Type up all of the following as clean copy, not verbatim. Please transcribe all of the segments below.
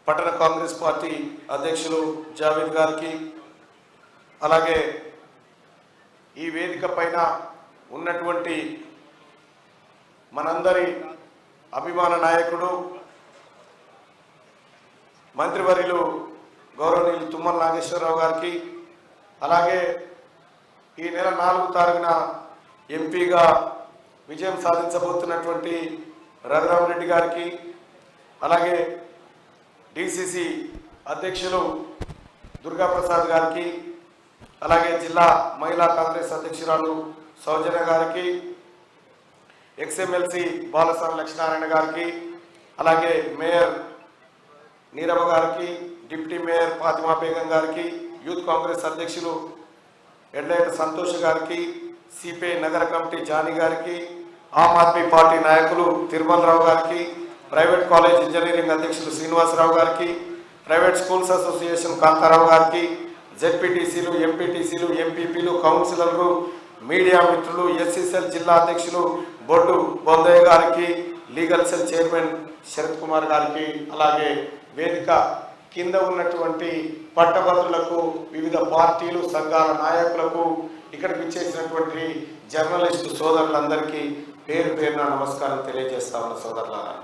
పట్టణ కాంగ్రెస్ పార్టీ అధ్యక్షులు జావేద్ గారికి, అలాగే ఈ వేదిక పైన ఉన్నటువంటి మనందరి అభిమాన నాయకుడు మంత్రివర్యులు గౌరవనీయులు తుమ్మల నాగేశ్వరరావు గారికి, అలాగే ఈ నెల 4వ తారీఖున ఎంపీగా విజయం సాధించబోతున్నటువంటి రఘురామరెడ్డి గారికి, అలాగే డిసిసి అధ్యక్షులు దుర్గాప్రసాద్ గారికి, అలాగే జిల్లా మహిళా కాంగ్రెస్ అధ్యక్షురాలు సౌజన్య గారికి, ఎక్స్ఎమ్మెల్సీ బాలసాని లక్ష్మీనారాయణ గారికి, అలాగే మేయర్ నీరవ గారికి, డిప్యూటీ మేయర్ ఫాతిమా బేగం గారికి, యూత్ కాంగ్రెస్ అధ్యక్షులు ఎడ్లైట్ సంతోష్ గారికి, సిపిఐ నగర కమిటీ జానీ గారికి, ఆమ్ ఆద్మీ పార్టీ నాయకులు తిరుమలరావు గారికి, ప్రైవేట్ కాలేజ్ ఇంజనీరింగ్ అధ్యక్షులు శ్రీనివాసరావు గారికి, ప్రైవేట్ స్కూల్స్ అసోసియేషన్ కాంతారావు గారికి, జెడ్పీటీసీలు, ఎంపీటీసీలు, ఎంపీపీలు, కౌన్సిలర్లు, మీడియా మిత్రులు, ఎస్సీసెల్ జిల్లా అధ్యక్షులు బొడ్డు బొందయ్య గారికి, legal cell chairman Sharath Kumar గారికి, అలాగే వేదిక కింద ఉన్నటువంటి పట్టభద్రులకు, వివిధ పార్టీలు సంఘాల నాయకులకు, ఇక్కడికి ఇచ్చేసినటువంటి జర్నలిస్టు సోదరులందరికీ పేరు పేరున నమస్కారం తెలియజేస్తా ఉన్న సోదరులారా.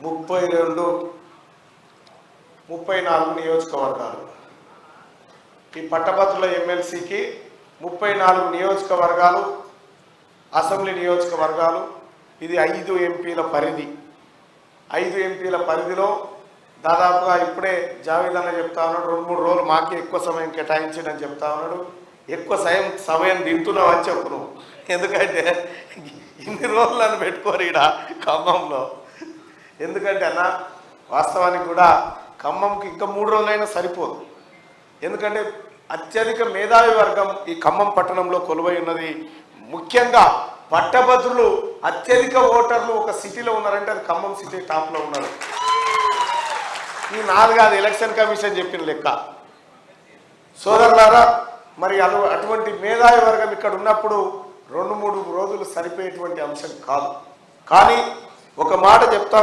34 నియోజకవర్గాలు, ఈ పట్టభద్రుల ఎమ్మెల్సీకి 34 నియోజకవర్గాలు, అసెంబ్లీ నియోజకవర్గాలు. ఇది 5 ఎంపీల పరిధి. 5 ఎంపీల పరిధిలో దాదాపుగా ఇప్పుడే జావేద్ అన్న చెప్తా ఉన్నాడు, 2-3 రోజులు మాకే ఎక్కువ సమయం కేటాయించడని చెప్తా ఉన్నాడు. ఎక్కువ సమయం తింటున్నావు అని చెప్పు నువ్వు, ఎందుకంటే ఇన్ని రోజులను పెట్టుకోరు ఇక్కడ ఖమ్మంలో. ఎందుకంటే అన్న వాస్తవానికి కూడా ఖమ్మంకి ఇంకా 3 రోజులైనా సరిపోదు. ఎందుకంటే అత్యధిక మేధావి వర్గం ఈ ఖమ్మం పట్టణంలో కొలువై ఉన్నది. ముఖ్యంగా పట్టభద్రులు అత్యధిక ఓటర్లు ఒక సిటీలో ఉన్నారంటే అది ఖమ్మం సిటీ టాప్లో ఉన్నారు. ఈ 4 ఎలక్షన్ కమిషన్ చెప్పిన లెక్క. సోదరులారా, మరి అటువంటి మేధావి వర్గం ఇక్కడ ఉన్నప్పుడు 2-3 రోజులు సరిపోయేటువంటి అంశం కాదు. కానీ ఒక మాట చెప్తా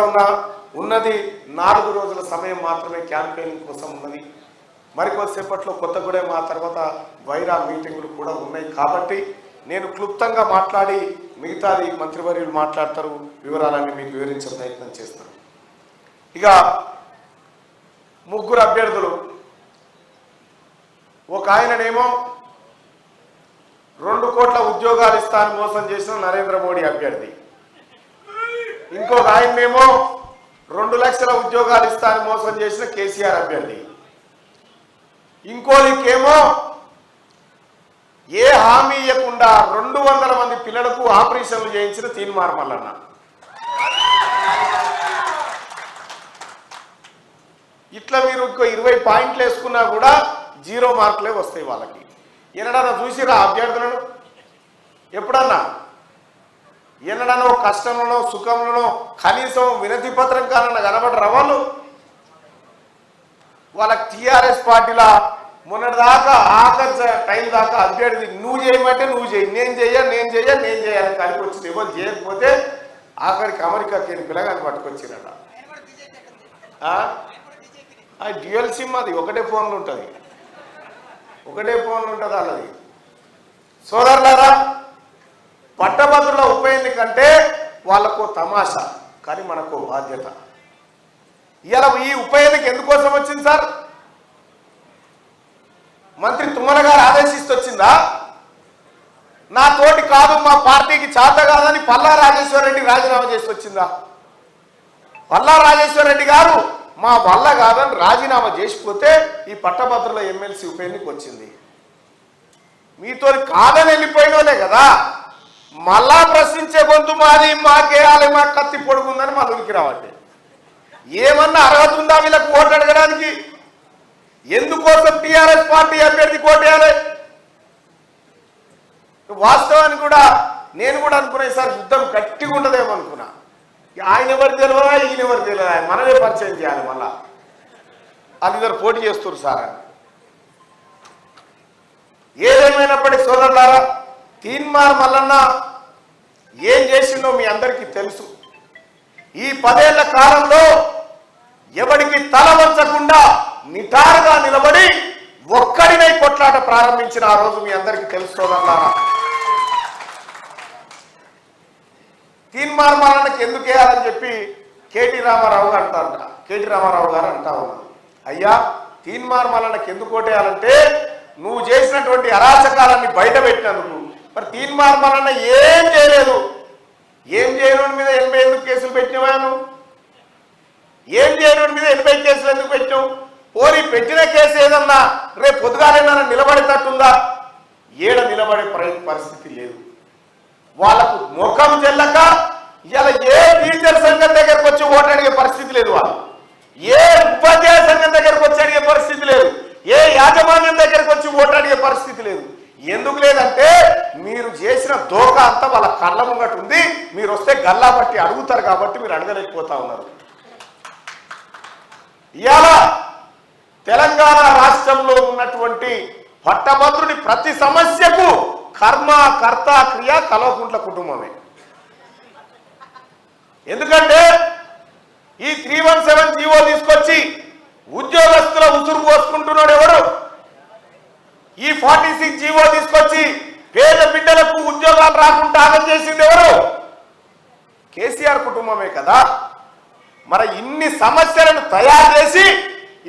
ఉన్నది 4 రోజుల సమయం మాత్రమే క్యాంపెయినింగ్ కోసం ఉన్నది. మరికొద్దిసేపట్లో కొత్తగూడెం, ఆ తర్వాత వైరా మీటింగులు కూడా ఉన్నాయి. కాబట్టి నేను క్లుప్తంగా మాట్లాడి మిగతాది మంత్రివర్యులు మాట్లాడతారు, వివరాలన్నీ మీకు వివరించే ప్రయత్నం చేస్తారు. ఇక 3 అభ్యర్థులు, ఒక ఆయననేమో 2 కోట్ల ఉద్యోగాలు ఇస్తానని మోసం చేసిన నరేంద్ర మోడీ అభ్యర్థి, ఇంకొక ఆయనేమో 2 లక్షల ఉద్యోగాలు ఇస్తానని మోసం చేసిన కేసీఆర్ అభ్యర్థి, ఇంకోకేమో ఏ హామీ ఇవ్వకుండా 200 మంది పిల్లలకు ఆపరేషన్లు చేయించిన తీన్మార్ మల్లన్న. ఇట్లా మీరు ఇంకో 20 పాయింట్లు వేసుకున్నా కూడా 0 మార్కులే వస్తాయి వాళ్ళకి. ఎన్నడన్నా చూసిరా అభ్యర్థులను? ఎప్పుడన్నా ఎన్నడనో కష్టంలోనో సుఖంలోనో కనీసం వినతి పత్రం కానన్నా కనబడరా వాళ్ళు? వాళ్ళకి టీఆర్ఎస్ పార్టీలా మొన్నటిదాకా ఆఖరి టైం దాకా అభ్యర్థి నువ్వు చేయమంటే నువ్వు చేయి, నేను చేయాలని కలిపి వచ్చింది. ఎవరు చేయకపోతే ఆఖరికి అమెరికాకి పిల్లగాని పట్టుకొచ్చిరట. డ్యూయల్ సిమ్, అది ఒకటే ఫోన్లు ఉంటుంది వాళ్ళది. సోదరులారా, పట్టభద్రుల ఉప ఎన్నికంటే వాళ్ళకు తమాషా, కానీ మనకు బాధ్యత. ఇలా ఈ ఉప ఎన్నిక ఎందుకోసం వచ్చింది సార్? మంత్రి తుమ్మల గారు ఆదేశిస్తూ వచ్చిందా? నా తోటి కాదు, మా పార్టీకి చేత కాదని పల్లా రాజేశ్వరరెడ్డి రాజీనామా చేసి వచ్చిందా? పల్లా రాజేశ్వరరెడ్డి గారు మా వల్ల కాదని రాజీనామా చేసిపోతే ఈ పట్టభద్రుల ఎమ్మెల్సీ ఉప ఎన్నిక వచ్చింది. మీతో కాదని వెళ్ళిపోయినోలే కదా, మళ్ళా ప్రశ్నించే గొంతు మాది, మాకేయాలి, మాకు కత్తి పొడుగుందని మా ఊరికి రావట్లేదు. ఏమన్నా అర్హత ఉందా వీళ్ళకి ఓటు అడగడానికి? ఎందుకోసం టీఆర్ఎస్ పార్టీ అభ్యర్థి కోటేయాలి? వాస్తవానికి కూడా నేను కూడా అనుకున్నా సార్, యుద్ధం గట్టిగా ఉండదేమో అనుకున్నా. ఆయన ఎవరు తెలియదా, ఈయన ఎవరు తెలియదా, మనమే పరిచయం చేయాలి. మళ్ళా వాళ్ళిద్దరు పోటీ చేస్తారు సార్ అని. ఏదేమైనప్పటికీ సోదరులారా, తీన్మార్ మల్లన్న ఏం చేసిందో మీ అందరికీ తెలుసు. ఈ 10 ఏళ్ల కాలంలో ఎవరికి తల నిలబడి ఒక్కడినై కొట్లాట ప్రారంభించిన ఆ రోజు మీ అందరికీ తెలుసుకోదన్నారా. తీన్మార్మాలకి ఎందుకు వేయాలని చెప్పి కేటీ రామారావు గారు అంటా ఉన్నారు. అయ్యా, తీన్మార్మాలకి ఎందుకు ఓటేయాలంటే నువ్వు చేసినటువంటి అరాచకాలన్నీ బయట పెట్టినందుకు. మరి తీన్మార్మాలన్న ఏం చేయలేదు, ఏం చేయనోడి మీద 80 ఎందుకు కేసులు పెట్టినవా? నువ్వు ఏం చేయనోడి మీద 80 కేసులు ఎందుకు పెట్టావు? పోనీ పెట్టిన కేసు ఏదన్నా రేపు పొద్దుగాలైనా నిలబడేటట్టుందా? ఏడ నిలబడే పరిస్థితి లేదు. వాళ్ళకు ముఖం చెల్లక ఇలా ఏ టీచర్ సంఘం దగ్గరకు వచ్చి ఓటు అడిగే పరిస్థితి లేదు, వాళ్ళు ఏ ఉపాధ్యాయ సంఘం దగ్గరకు వచ్చి అడిగే పరిస్థితి లేదు, ఏ యాజమాన్యం దగ్గరకు వచ్చి ఓటు అడిగే పరిస్థితి లేదు. ఎందుకు లేదంటే మీరు చేసిన దోకా అంతా వాళ్ళ కళ్ళ ముంగట ఉంది. మీరు వస్తే గల్లా పట్టి అడుగుతారు కాబట్టి మీరు అడగలేకపోతా ఉన్నారు. ఇవాళ తెలంగాణ రాష్ట్రంలో ఉన్నటువంటి పట్టభద్రుని ప్రతి సమస్యకు కర్మ కర్త క్రియ కల్వకుంట్ల కుటుంబమే. ఎందుకంటే ఈ 317 జీవో తీసుకొచ్చి ఉద్యోగస్తుల ఉసురు పోసుకుంటున్నాడు ఎవరు? ఈ 46 జీవో తీసుకొచ్చి పేద బిడ్డలకు ఉద్యోగాలు రాకుండా ఆగం చేసింది ఎవరు? కేసీఆర్ కుటుంబమే కదా. మరి ఇన్ని సమస్యలను తయారు చేసి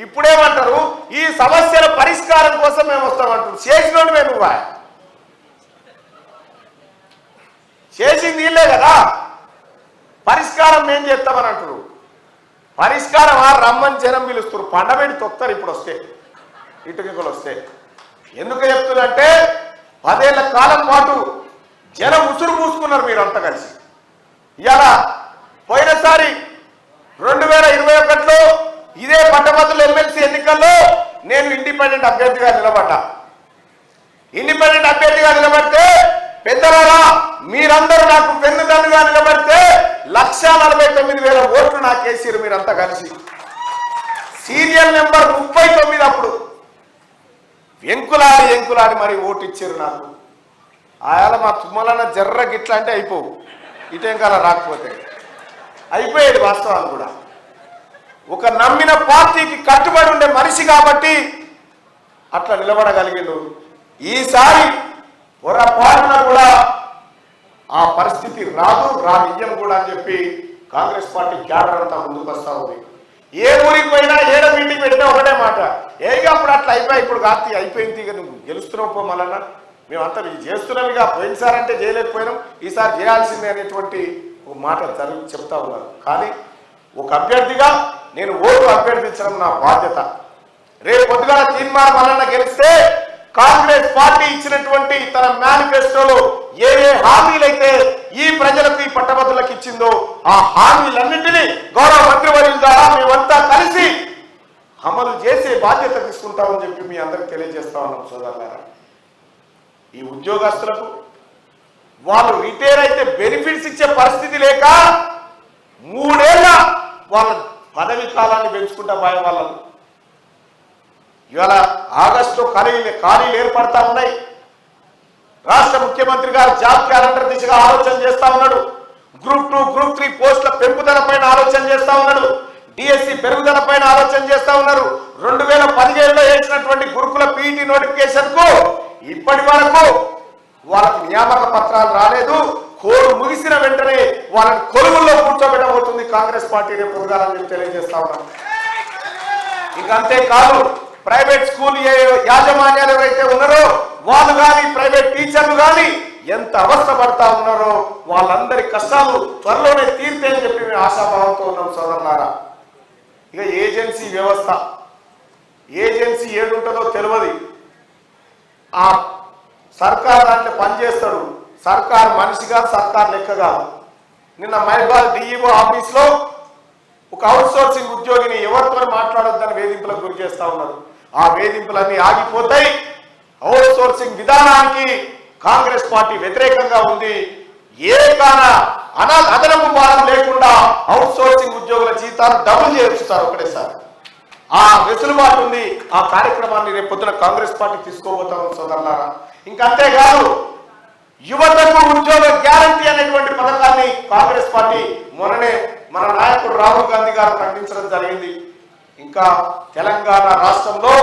ఇప్పుడేమంటారు, ఈ సమస్యల పరిష్కారం కోసం మేము వస్తామంటారు. చేసినోడు మేము చేసింది వీళ్ళే కదా. పరిష్కారం మేము చేస్తామని అంటారు. పరిష్కారం రమ్మని జనం పిలుస్తారు, పండబెట్టి తొక్కుతారు. ఇప్పుడు వస్తే ఇటుకలు వస్తే ఎందుకు చెప్తున్నంటే 10 ఏళ్ల కాలం పాటు జనం ఉసురు పూసుకున్నారు మీరంతా కలిసి. ఇవాళ పోయినసారి 2021లో ఇదే పట్టభద్రుల ఎమ్మెల్సీ ఎన్నికల్లో నేను ఇండిపెండెంట్ అభ్యర్థిగా నిలబడ్డా. ఇండిపెండెంట్ అభ్యర్థిగా నిలబడితే పెద్దలారా మీరందరూ నాకు వెన్నుదన్నుగా నిలబడితే 1,49,000 ఓట్లు నాకు వేసారు మీరంతా కలిసి. సీరియల్ నెంబర్ 39 అప్పుడు ఎంకులాడి మరి ఓటు ఇచ్చారు నాకు. ఆయాల మా తుమ్మలన్న జర్ర గిట్లా అంటే అయిపోవు, ఇటెంకాల రాకపోతే అయిపోయేది. వాస్తవాలు కూడా ఒక నమ్మిన పార్టీకి కట్టుబడి ఉండే మనిషి కాబట్టి అట్లా నిలబడగలిగిండు. ఈసారి పొరపాటున కూడా ఆ పరిస్థితి రానియ్యం కూడా అని చెప్పి కాంగ్రెస్ పార్టీ క్యాడర్ అంతా ముందుకు వస్తా ఉంది. ఏ ఊరికి పోయినా ఏడ మీటింగ్ పెట్టినా ఒకటే మాట, ఏగా అప్పుడు అట్లా అయిపోయి ఇప్పుడు కాదు అయిపోయింది, ఇక నువ్వు గెలుస్తున్నావు పో మళ్ళా మేమంతా చేస్తున్నాం, ఇక పోయినసారంటే చేయలేకపోయినాం ఈసారి చేయాల్సిందే అనేటువంటి ఒక మాట చెప్తా ఉన్నారు. కానీ ఒక అభ్యర్థిగా నేను ఓటు అభ్యర్థించడం నా బాధ్యత. రేపు పొద్దుగా తీర్మానం గెలిస్తే కాంగ్రెస్ పార్టీ ఇచ్చినటువంటి తన మేనిఫెస్టోలో ఏ హామీలైతే ఈ ప్రజలకు ఈ పట్టభద్రులకు ఇచ్చిందో ఆ హామీలన్నింటినీ గౌరవ మంత్రివర్యుల ద్వారా మేమంతా కలిసి అమలు చేసే బాధ్యత తీసుకుంటామని చెప్పి మీ అందరికి తెలియజేస్తా ఉన్నాం. సోదరులారా, ఈ ఉద్యోగస్తులకు వాళ్ళు రిటైర్ అయితే బెనిఫిట్స్ ఇచ్చే పరిస్థితి లేక 3 ఏళ్ల వాళ్ళ పదవి కాలాన్ని పెంచుకుంటా పోయే వాళ్ళను ఇవాళ ఆగస్టులో ఖాళీలు ఏర్పడతా ఉన్నాయి. రాష్ట్ర ముఖ్యమంత్రి గారు జాబ్ క్యాలెండర్ దిశగా ఆలోచన చేస్తా ఉన్నాడు. గ్రూప్ 2, గ్రూప్ 3 పోస్టుల పెంపుదల పైన ఆలోచన చేస్తా ఉన్నాడు. డిఎస్సి పెరుగుదల పైన ఆలోచన చేస్తా ఉన్నారు. 2017లో వేసినటువంటి గురుకుల పీఈటీ నోటిఫికేషన్ కు ఇప్పటి వరకు వాళ్ళకి నియామక పత్రాలు రాలేదు. కోరు ముగిసిన వెంటనే వాళ్ళని కొలువుల్లో కూర్చోబెట్టబోతుంది కాంగ్రెస్ పార్టీ రేపు పొందాలని తెలియజేస్తా ఉన్నాం. ఇంకంతే కాదు, ప్రైవేట్ స్కూల్ యాజమాన్యాలు ఎవరైతే ఉన్నారో వాళ్ళు కానీ ప్రైవేట్ టీచర్లు కానీ ఎంత అవస్థ పడతా ఉన్నారో వాళ్ళందరి కష్టాలు త్వరలోనే తీర్తేని చెప్పి మేము ఆశాభావంతో ఉన్నాం. సోదరులారా, ఇక ఏజెన్సీ వ్యవస్థ ఏడుంటుందో తెలియదు. ఆ సర్కార్ దాంట్లో పనిచేస్తాడు, సర్కార్ మనిషి కాదు, సర్కార్ లెక్క కాదు. నిన్న మైబాద్ డిఈఓ ఆఫీస్లో ఒక అవుట్ సోర్సింగ్ ఉద్యోగిని ఎవరితో మాట్లాడొద్దని వేధింపులకు గురి చేస్తా ఉన్నారు. ఆ వేధింపులన్నీ ఆగిపోతాయి. అవుట్ సోర్సింగ్ విధానానికి కాంగ్రెస్ పార్టీ వ్యతిరేకంగా ఉంది. ఏ కాన అదనపు భారం లేకుండా అవుట్ సోర్సింగ్ ఉద్యోగుల జీతాలు డబుల్ చేస్తారు ఒకటేసారి. ఆ వెసులుబాటు ఉంది. ఆ కార్యక్రమాన్ని రేపు పొద్దున కాంగ్రెస్ పార్టీ తీసుకోబోతాం సోదరులారా. ఇంకంతేకాదు, యువతకు ఉద్యోగ గ్యారంటీ అనేటువంటి పథకాన్ని కాంగ్రెస్ పార్టీ మొన్ననే మన నాయకుడు రాహుల్ గాంధీ గారు ప్రకటించడం జరిగింది. ఇంకా తెలంగాణ రాష్ట్రంలో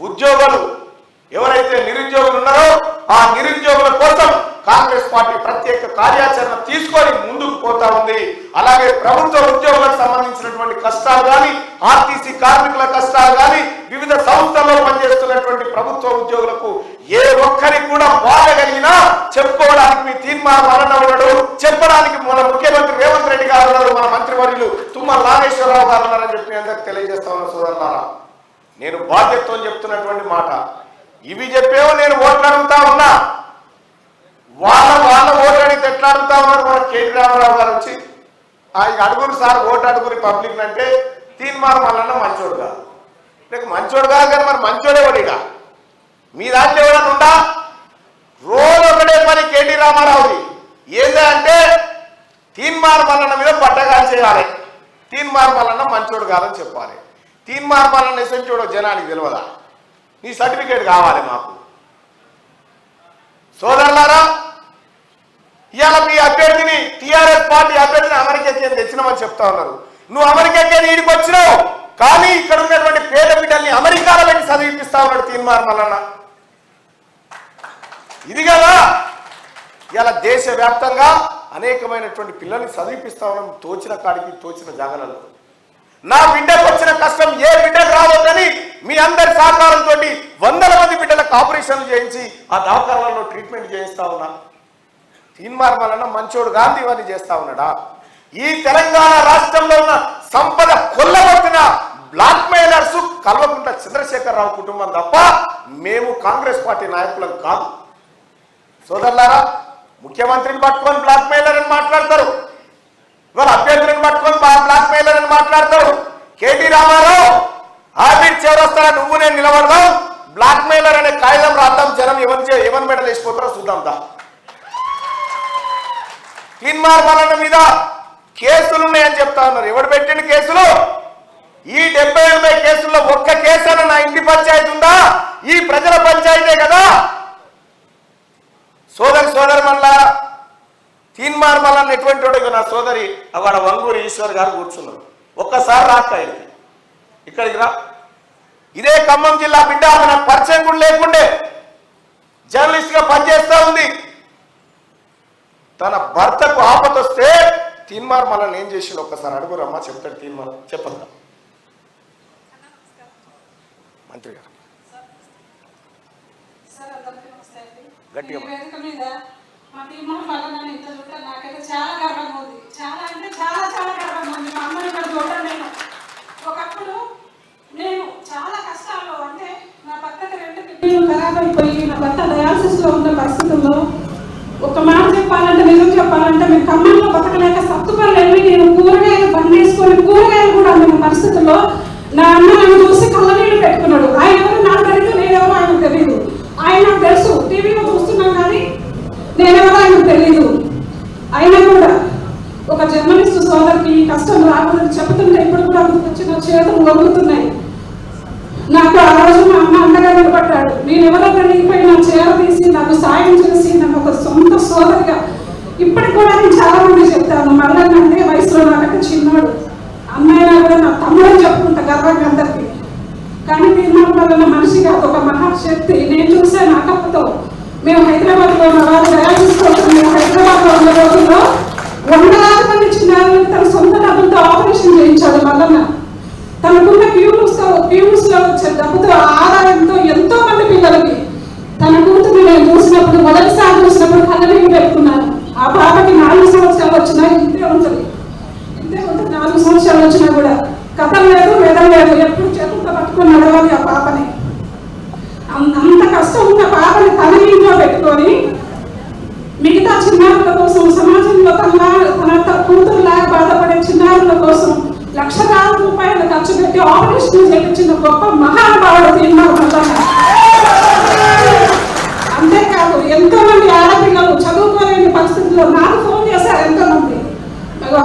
ఉద్యోగులు ఎవరైతే నిరుద్యోగులు ఉన్నారో ఆ నిరుద్యోగుల కోసం కాంగ్రెస్ పార్టీ ప్రత్యేక కార్యాచరణ తీసుకొని ముందుకు పోతా ఉంది. అలాగే ప్రభుత్వ ఉద్యోగులకు సంబంధించినటువంటి కష్టాలు కానీ, ఆర్టీసీ కార్మికుల కష్టాలు కానీ, వివిధ సంస్థల్లో పనిచేస్తున్నటువంటి ప్రభుత్వ ఉద్యోగులకు ఏ ఒక్కరికి కూడా బాధ కలిగినా చెప్పుకోవడానికి మీ తీర్మానం ఉన్నాడు, చెప్పడానికి మన ముఖ్యమంత్రి రేవంత్ రెడ్డి గారు ఉన్నారు, మన మంత్రివర్యులు తుమ్మల నాగేశ్వరరావు గారు ఉన్నారని చెప్పి అందరికి తెలియజేస్తా ఉన్నా. సోదరులారా, నేను బాధ్యతతో చెప్తున్నటువంటి మాట, ఇవి చెప్పేవో నేను ఓట్లు అడుగుతా ఉన్నా, వాళ్ళ ఓటు అడిగితే ఎట్లా అడుగుతా ఉన్నారు. మన కేటీ రామారావు గారు వచ్చి అడుగురు సార్ ఓటు అడుగురి పబ్లిక్ అంటే తీర్మానం వలన మంచోడు కాదు, లేక మంచోడు కాదు కానీ మరి మంచోడే వాడిగా మీ దాంట్లో ఎవరైనా ఉందా? రోజు ఒకటే పని కేటీ రామారావుది ఏంటంటే తీర్మానం వలన మీద పట్టగాలు చేయాలి, తీర్మానం వలన మంచోడు కాదని చెప్పాలి. తీర్మానం వలన ఎసెంచోడో జనానికి తెలియదా? నీ సర్టిఫికేట్ కావాలి మాకు. సోదరులారా, ఇవాళ మీ అభ్యర్థిని టీఆర్ఎస్ పార్టీ అభ్యర్థిని అమెరికాకి తెచ్చినామని చెప్తా ఉన్నారు. నువ్వు అమెరికాకి ఈడికి వచ్చినావు, కానీ ఇక్కడ ఉన్నటువంటి పేద బిడ్డల్ని అమెరికాలో పెట్టి చదివిపిస్తా ఉన్నాడు తీర్మానం వలన. ఇది కదా ఇలా దేశవ్యాప్తంగా అనేకమైనటువంటి పిల్లల్ని చదివిపిస్తా ఉన్నాం తోచిన కాడికి తోచిన జాగలలో. నా బిడ్డకు వచ్చిన కష్టం ఏ బిడ్డకు రావద్దని మీ అందరి సహకారంతో వందల మంది బిడ్డలకు ఆపరేషన్లు చేయించి ఆ దవాఖానాలలో ట్రీట్మెంట్ చేయిస్తా ఉన్నా. తీర్మానం వలన మంచోడు గాంధీ ఇవన్నీ చేస్తా ఉన్నాడా? ఈ తెలంగాణ రాష్ట్రంలో ఉన్న సంపద కొల్లగొట్టిన బ్లాక్ మెయిలర్స్ కల్వకుంట్ల చంద్రశేఖరరావు కుటుంబం తప్ప మేము కాంగ్రెస్ పార్టీ నాయకులం కాదు. సోదరులారా, ముఖ్యమంత్రిని పట్టుకొని బ్లాక్ మెయిలర్ అని మాట్లాడతారు, ఇవాళ అభ్యర్థులను పట్టుకొని బ్లాక్ మెయిలర్ అని మాట్లాడతారు. కేటీ రామారావు ఆర్బిట్ చివరొస్తారా నువ్వు నేను నిలబడదాం, బ్లాక్ మెయిలర్ అనే కాగితం రాద్దాం, జనం ఎవరి మెడలు వేసిపోతారో చూద్దాం దా. తీర్మానం మీద కేసులు ఉన్నాయని చెప్తా ఉన్నారు. ఎవడు పెట్టిన కేసులు? ఈ 70-80 కేసుల్లో ఒక్క కేసు అన్న నా ఇంటి పంచాయతీ ఉందా? ఈ ప్రజల పంచాయతే కదా. సోదరి మళ్ళా తీర్మానం వల్ల ఎటువంటి వాడు నా సోదరి అవాడ వంగూరి ఈశ్వర్ గారు కూర్చున్నారు. ఒక్కసారి రాక ఇక్కడికి రా. ఇదే ఖమ్మం జిల్లా బిడ్డ, నాకు పరిచయం కూడా లేకుండే జర్నలిస్ట్ గా పనిచేస్తా ఉంది. తన భర్తకు ఆపదొస్తే తీర్మానం వల్ల ఏం చేసిండు ఒక్కసారి అడుగురమ్మా, చెప్తాడు. తీర్మానం చెప్పండి మంత్రి గారు గట్టిగా. మా తీర్మానం వల్ల నన్ను ఇంత చూడటం నాకైతే చాలా గర్వంగా ఉంది. చాలా అంటే చాలా చాలా గర్వంగా ఉంది. మా అమ్మని ఇక్కడ చూడటం ఒకప్పుడు నేను చాలా కష్టాల్లో, అంటే నా భర్తకి 2 కిడ్నీలు ఖరాబ్ అయిపోయి నా భర్త డయాలసిస్ లో ఉన్న పరిస్థితుల్లో ఒక మాట చెప్పాలంటే, నిజం చెప్పాలంటే మేము ఖమ్మంలో బతకలేక సత్తుపల్లి వెళ్ళి నేను కూరగాయలు బండేసుకొని కూరగాయలు కూడా అమ్మిన పరిస్థితుల్లో నా అన్న నన్ను చూసి కళ్ళనీళ్ళు పెట్టుకున్నాడు. ఆయన ఎవరు నాకు తెలియదు, నేనెవరో ఆయనకు తెలియదు. ఆయన నాకు తెలుసు, టీవీలో చూస్తున్నాం కానీ నేనెవరో ఆయనకు తెలియదు. అయినా కూడా ఒక జర్నలిస్టు సోదరికి కష్టం రాకూడదు చెబుతుంటే ఇప్పుడు కూడా వచ్చిన చేతులు వంగుతున్నాయి. నాకు ఆ రోజు మా అమ్మ అండగా నిలబడ్డాడు. నేను ఎవరో వెళ్ళిపోయి నా చీర తీసి నాకు సాయం చేసి నాకు ఒక సొంత సోదరిగా ఇప్పటికి కూడా నేను చాలా మంది చెప్తాను. మళ్ళీ అంటే వయసులో నాకంటే చిన్నవాడు, అన్నయ్య కూడా నా తమ్ముడు చెప్పుకుంటా గర్వంగా అందరికీ. కానీ తీర్మానం వల్ల మనిషి కాదు, ఒక మహాశక్తి. నేను చూసే నా కప్పతో మేము హైదరాబాద్లో ఉన్న వాళ్ళు దయాచిస్తున్నాం. మేము హైదరాబాద్లో ఉన్న రోజుల్లో 100,000 మంది చిన్నారులు తన సొంత డబ్బులతో ఆపరేషన్ చేయించాడు మల్లన్న. తనకున్న ప్యూమ్స్ లో వచ్చే డబ్బుతో ఆదాయంతో ఎంతో మంది పిల్లలకి తన కూతురు నేను చూసినప్పుడు, మొదటిసారి చూసినప్పుడు కళ్ళనీళ్ళు పెట్టుకున్నాను. ఆ పాపకి 4 సంవత్సరాలు వచ్చినా ఇంతే ఉంటుంది 4 సంవత్సరాలు వచ్చినా కూడా కథం లేదు, వేదం లేదు, ఎప్పుడు చేతులతో పట్టుకొని నడవాలి ఆ పాపని. అంత కష్టం ఉన్న పాపని తన ఇంట్లో పెట్టుకొని మిగతా చిన్నారుల కోసం, సమాజంలో తన కూతురులాగా బాధపడే చిన్నారుల కోసం లక్షలాది రూపాయలు ఖర్చు పెట్టి ఆపరేషన్ చేయించిన గొప్ప మహానుభావుడు తీర్మానం. అంతేకాదు ఎంతో మంది ఆడపిల్లలు చదువుకోలేని పరిస్థితుల్లో నాకు ఫోన్ చేశారు ఎంతో మంది.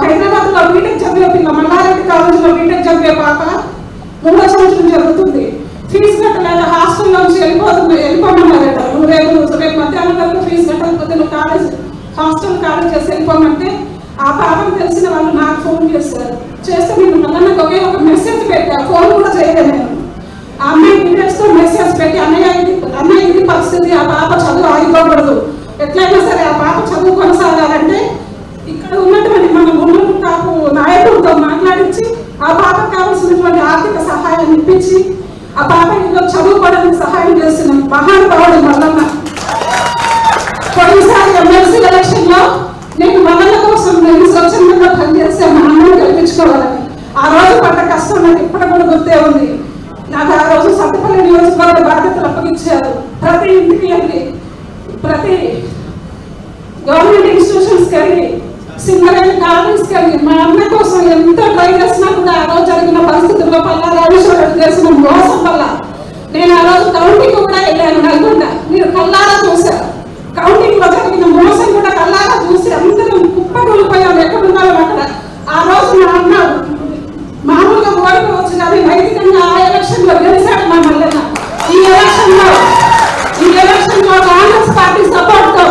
హైదరాబాద్ లో బీటెక్ చదివే పిల్ల, మల్లారెడ్డి కాలేజ్ లో బీటెక్ చదివే పాప 3వ సంవత్సరం జరుగుతుంది. ఫీజు కట్టలేక హాస్టల్ నుంచి వెళ్ళిపోమన్నారట. నువ్వు రేపు మధ్యాహ్నం వరకు ఫీజు కట్టకపోతే నువ్వు హాస్టల్ ఖాళీ చేసి వెళ్ళిపోమంటే ఆ పాపకు తెలిసిన వాళ్ళు నాకు ఫోన్ చేస్తారు. చేస్తే నేను మళ్ళీ నాకు ఒకే ఒక మెసేజ్ పెట్టా, ఫోన్ కూడా చేయలేదు నేను. ఆ అమ్మాయి డీటెయిల్స్ తో మెసేజ్ పెట్టి అన్నయ్య ఇది పరిస్థితి, ఆ పాప చదువు ఆగిపోకూడదు, ఎట్లయినా సరే ఆ పాప చదువు కొనసాగాలంటే ఇక్కడ ఉన్నటువంటి మన గుంటూరు కాపు నాయకులతో మాట్లాడించి ఆ పాపకు కావాల్సినటువంటి ఆర్థిక సహాయం ఇప్పించి ఆ పాప ఇంట్లో చదువుకోవడానికి సహాయం చేసిన మహానుభావుడు మల్లన్న. కొన్నిసారి ఎమ్మెల్సీ ఎలక్షన్ లో నేను మల్లన్న కోసం నేను స్వచ్ఛందంగా పనిచేస్తే మా అన్నను గెలిపించుకోవాలని ఆ రోజు పడ్డ కష్టం నాకు ఇప్పుడు కూడా గుర్తే ఉంది. నాకు ఆ రోజు సత్తపల్లి నియోజకవర్గ బాధ్యతలు అప్పగించారు. ప్రతి ఇంటికి వెళ్ళి ప్రతి గవర్నమెంట్ ఇన్స్టిట్యూషన్స్కి వెళ్ళి సింగరేణి కాలేజ్కి వెళ్ళి మా అన్న కోసం ఎంతో ట్రై చేసినా కూడా ఆ రోజు జరిగిన పరిస్థితుల్లో పల్లా రాజేశ్వరరావు చేసిన మోసం వల్ల నేను ఆ రోజు కౌంటింగ్ కూడా వెళ్ళాను. నల్గొండ మీరు కల్లారా చూశారు. కౌంటింగ్ లో జరిగిన మోసం కూడా కల్లారా చూసి అందరం కుప్పకూలిపోయాం. ఎక్కడున్నారో అక్కడ. ఆ రోజు మా అన్న మామూలుగా ఓడిపోవచ్చు కానీ నైతికంగా ఆ ఎలక్షన్ లో గెలిచాడు మా మల్లన్న. ఈ ఎలక్షన్ లో కాంగ్రెస్ పార్టీ సపోర్ట్ తో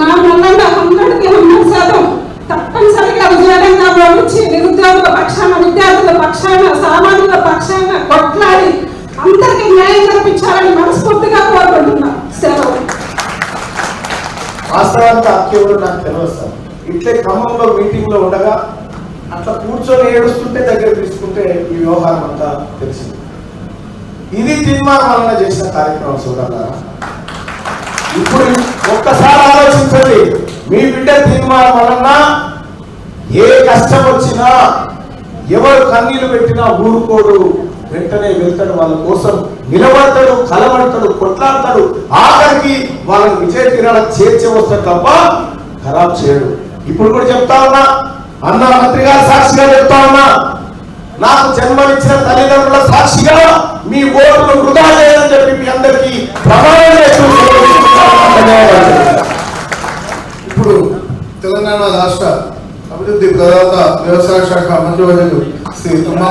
మా మల్లన్న 100% తప్పనిసరిగా విజయంగా ఓడించి నిరుద్యోగుల పక్షాన, విద్యార్థుల పక్షాన, సామాన్యుల పక్షాన కొట్లాడి అందరికీ న్యాయం జరిపించాలని మనస్ఫూర్తిగా కోరుకుంటున్నాం. సెలవు. వాస్తవానికి అక్కేవాడు నాకు తెలియదు సార్. ఇట్లే ఖమ్మంలో మీటింగ్ లో ఉండగా అట్లా కూర్చొని ఏడుస్తుంటే దగ్గర తీసుకుంటే ఈ వ్యవహారం అంతా తెలిసింది. ఇది తీర్మానం వలన చేసిన కార్యక్రమం చూడాలా. ఇప్పుడు ఒక్కసారి ఆలోచించండి, మీ బిడ్డ తీర్మానం వలన ఏ కష్టం వచ్చినా ఎవరు కన్నీళ్లు పెట్టినా ఊరుకోడు, వెంటనే వెళ్తాడు, వాళ్ళ కోసం నిలబడతాడు, కలబడతాడు, కొట్లాడతాడు, ఆఖరికి వాళ్ళని విజయ తీరాలకు చేర్చే వస్తాడు తప్ప ఖరాబ్ చేయడు. ఇప్పుడు కూడా చెప్తా ఉన్నా, అన్న మంత్రి గారు సాక్షిగా చెప్తా ఉన్నా, నాకు జన్మనిచ్చిన తల్లిదండ్రుల సాక్షిగా మీ ఓటును వృధా చేయని చెప్పి మీ అందరికీ ప్రమాణం చేస్తూ ఇప్పుడు తెలంగాణ రాష్ట్ర అభివృద్ధి ప్రదాత వ్యవసాయ శాఖ మంత్రివర్యులు శ్రీ తుమ్మల